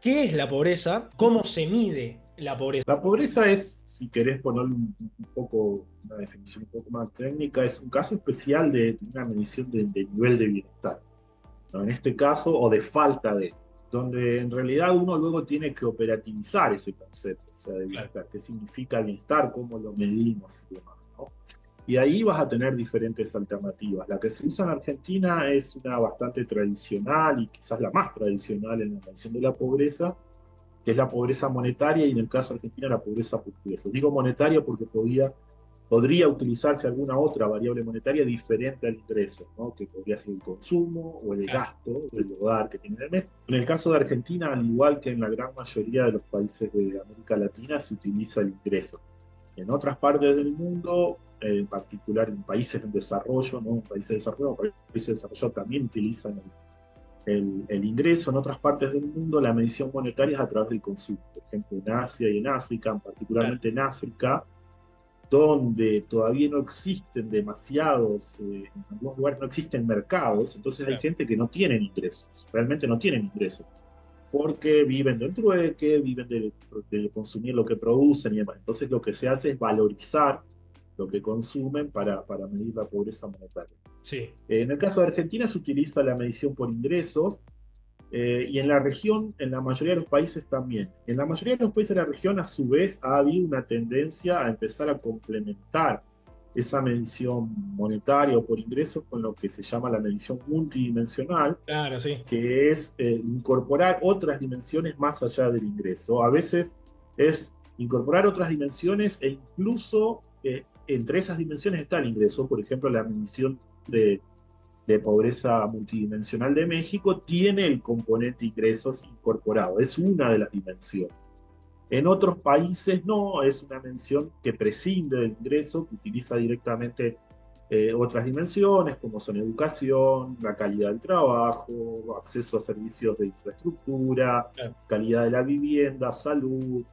¿Qué es la pobreza? ¿Cómo se mide la pobreza? La pobreza es, si querés ponerle un poco, una definición un poco más técnica, es un caso especial de una medición de nivel de bienestar, ¿no? En este caso, o de falta de, donde en realidad uno luego tiene que operativizar ese concepto, o sea, de Claro. bienestar, qué significa bienestar, cómo lo medimos y demás, ¿no? Y ahí vas a tener diferentes alternativas. La que se usa en Argentina es una bastante tradicional y quizás la más tradicional en la medición de la pobreza, que es la pobreza monetaria y en el caso de Argentina la pobreza por ingresos. Digo monetaria porque podría utilizarse alguna otra variable monetaria diferente al ingreso, ¿no? Que podría ser el consumo o el Claro. gasto del hogar que tiene en el mes. En el caso de Argentina, al igual que en la gran mayoría de los países de América Latina, se utiliza el ingreso. En otras partes del mundo, en particular en países en desarrollo, ¿no? En países de desarrollo también utilizan el ingreso. En otras partes del mundo, la medición monetaria es a través del consumo. Por ejemplo, en Asia y en África, Claro. particularmente en África, donde todavía no existen demasiados, en algunos lugares no existen mercados, entonces hay Claro. gente que no tienen ingresos, realmente no tienen ingresos, porque viven del trueque, viven de consumir lo que producen y demás. Entonces lo que se hace es valorizar lo que consumen para medir la pobreza monetaria. Sí. En el caso de Argentina se utiliza la medición por ingresos, y en la región, en la mayoría de los países también. En la mayoría de los países de la región, a su vez, ha habido una tendencia a empezar a complementar esa medición monetaria o por ingresos con lo que se llama la medición multidimensional, Claro, sí. que es incorporar otras dimensiones más allá del ingreso. A veces es incorporar otras dimensiones e incluso entre esas dimensiones está el ingreso. Por ejemplo, la medición de pobreza multidimensional de México tiene el componente ingresos incorporado, es una de las dimensiones. En otros países no, es una mención que prescinde del ingreso, que utiliza directamente otras dimensiones como son educación, la calidad del trabajo, acceso a servicios de infraestructura, Claro. calidad de la vivienda, salud,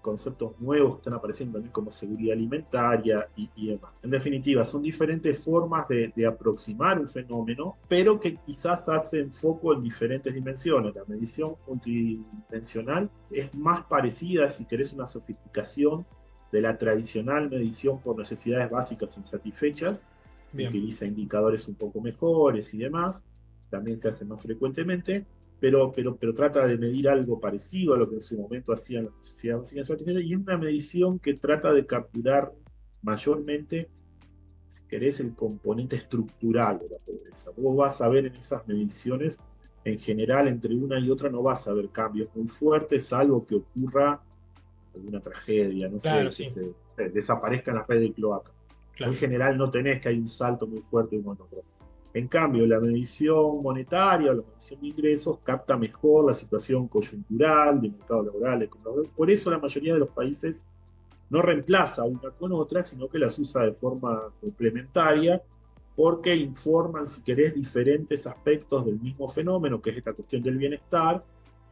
conceptos nuevos que están apareciendo también como seguridad alimentaria y demás. En definitiva, son diferentes formas de aproximar un fenómeno, pero que quizás hacen foco en diferentes dimensiones. La medición multidimensional es más parecida, si querés, una sofisticación de la tradicional medición por necesidades básicas insatisfechas, Bien. utiliza indicadores un poco mejores y demás, también se hace más frecuentemente, pero trata de medir algo parecido a lo que en su momento hacían las necesidades básicas insatisfechas, y es una medición que trata de capturar mayormente, si querés, el componente estructural de la pobreza. Vos vas a ver en esas mediciones, en general, entre una y otra no vas a ver cambios muy fuertes, salvo que ocurra alguna tragedia, no Claro, sé, que sí. desaparezcan las redes de cloaca. En Claro. general no tenés que hay un salto muy fuerte de uno en otro. En cambio, la medición monetaria o la medición de ingresos capta mejor la situación coyuntural, de mercado laboral, económico. Por eso la mayoría de los países no reemplaza una con otra, sino que las usa de forma complementaria, porque informan, si querés, diferentes aspectos del mismo fenómeno, que es esta cuestión del bienestar,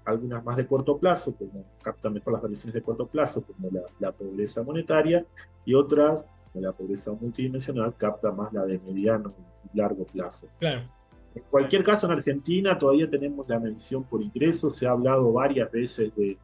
algunas más de corto plazo, como captan mejor las variaciones de corto plazo, como la pobreza monetaria, y otras, como la pobreza multidimensional, capta más la de mediano y largo plazo. Claro. En cualquier caso, en Argentina todavía tenemos la medición por ingresos, se ha hablado varias veces de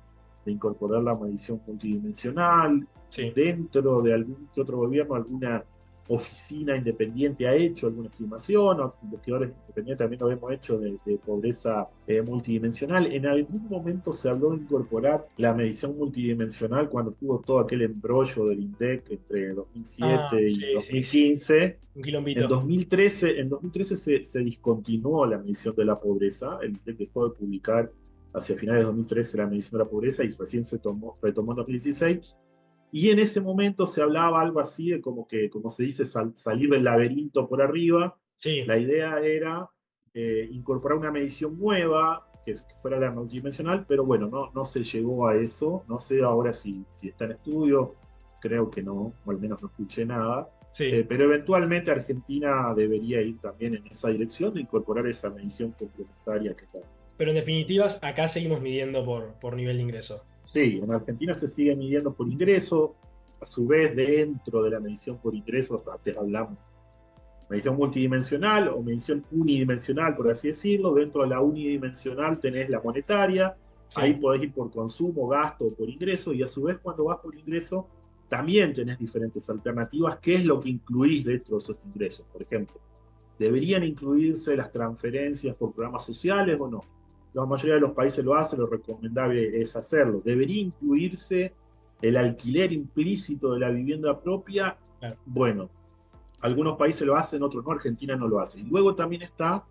incorporar la medición multidimensional, Sí. dentro de algún que otro gobierno, alguna oficina independiente ha hecho alguna estimación, o investigadores independientes también lo hemos hecho de pobreza multidimensional. En algún momento se habló de incorporar la medición multidimensional cuando tuvo todo aquel embrollo del INDEC entre Ah, 2007 y sí, sí, sí. 2015. Un En quilombito. 2013 se discontinuó la medición de la pobreza, el INDEC dejó de publicar hacia finales de 2013 la medición de la pobreza y recién retomó en 2016. Y en ese momento se hablaba algo así de como que, como se dice, salir del laberinto por arriba. Sí. La idea era incorporar una medición nueva, que fuera la multidimensional, pero bueno, no se llegó a eso. No sé ahora si está en estudio, creo que no, o al menos no escuché nada. Sí. Pero eventualmente Argentina debería ir también en esa dirección de incorporar esa medición complementaria que está. Pero en definitivas, acá seguimos midiendo por nivel de ingreso. Sí, en Argentina se sigue midiendo por ingreso, a su vez dentro de la medición por ingresos, antes hablamos medición multidimensional o medición unidimensional, por así decirlo. Dentro de la unidimensional tenés la monetaria, Ahí Sí, podés ir por consumo, gasto o por ingreso, y a su vez cuando vas por ingreso también tenés diferentes alternativas. ¿Qué es lo que incluís dentro de esos ingresos? Por ejemplo, ¿deberían incluirse las transferencias por programas sociales o no? La mayoría de los países lo hacen, lo recomendable es hacerlo. ¿Debería incluirse el alquiler implícito de la vivienda propia? claro. Bueno, algunos países lo hacen, otros no, Argentina no lo hace. Y luego también está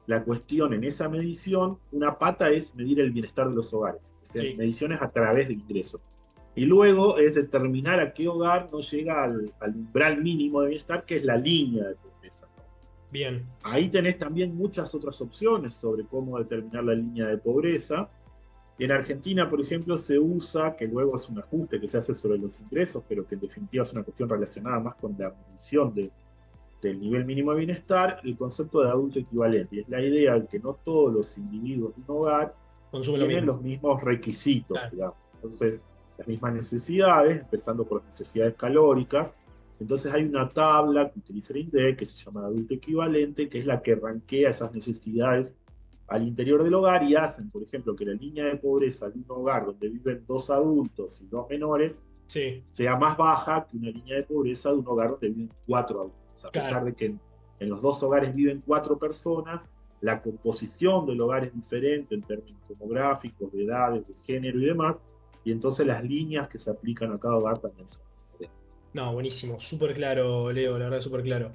la cuestión en esa medición, una pata es medir el bienestar de los hogares, o sea, Sí, mediciones a través del ingreso. Y luego es determinar a qué hogar no llega al umbral mínimo de bienestar, que es la línea de pobreza. bien. Ahí tenés también muchas otras opciones sobre cómo determinar la línea de pobreza. En Argentina, por ejemplo, se usa, que luego es un ajuste que se hace sobre los ingresos, pero que en definitiva es una cuestión relacionada más con la medición del nivel mínimo de bienestar, el concepto de adulto equivalente. Y es la idea de que no todos los individuos de un hogar Consume lo tienen mismo. los mismos requisitos, Claro. digamos. Entonces, las mismas necesidades, empezando por las necesidades calóricas. Entonces hay una tabla que utiliza el INDEC que se llama adulto equivalente, que es la que rankea esas necesidades al interior del hogar y hacen, por ejemplo, que la línea de pobreza de un hogar donde viven dos adultos y dos menores Sí, sea más baja que una línea de pobreza de un hogar donde viven cuatro adultos. A pesar claro. de que en los dos hogares viven cuatro personas, la composición del hogar es diferente en términos demográficos, de edades, de género y demás, y entonces las líneas que se aplican a cada hogar también son diferentes. No, buenísimo. Súper claro, Leo, la verdad, súper claro.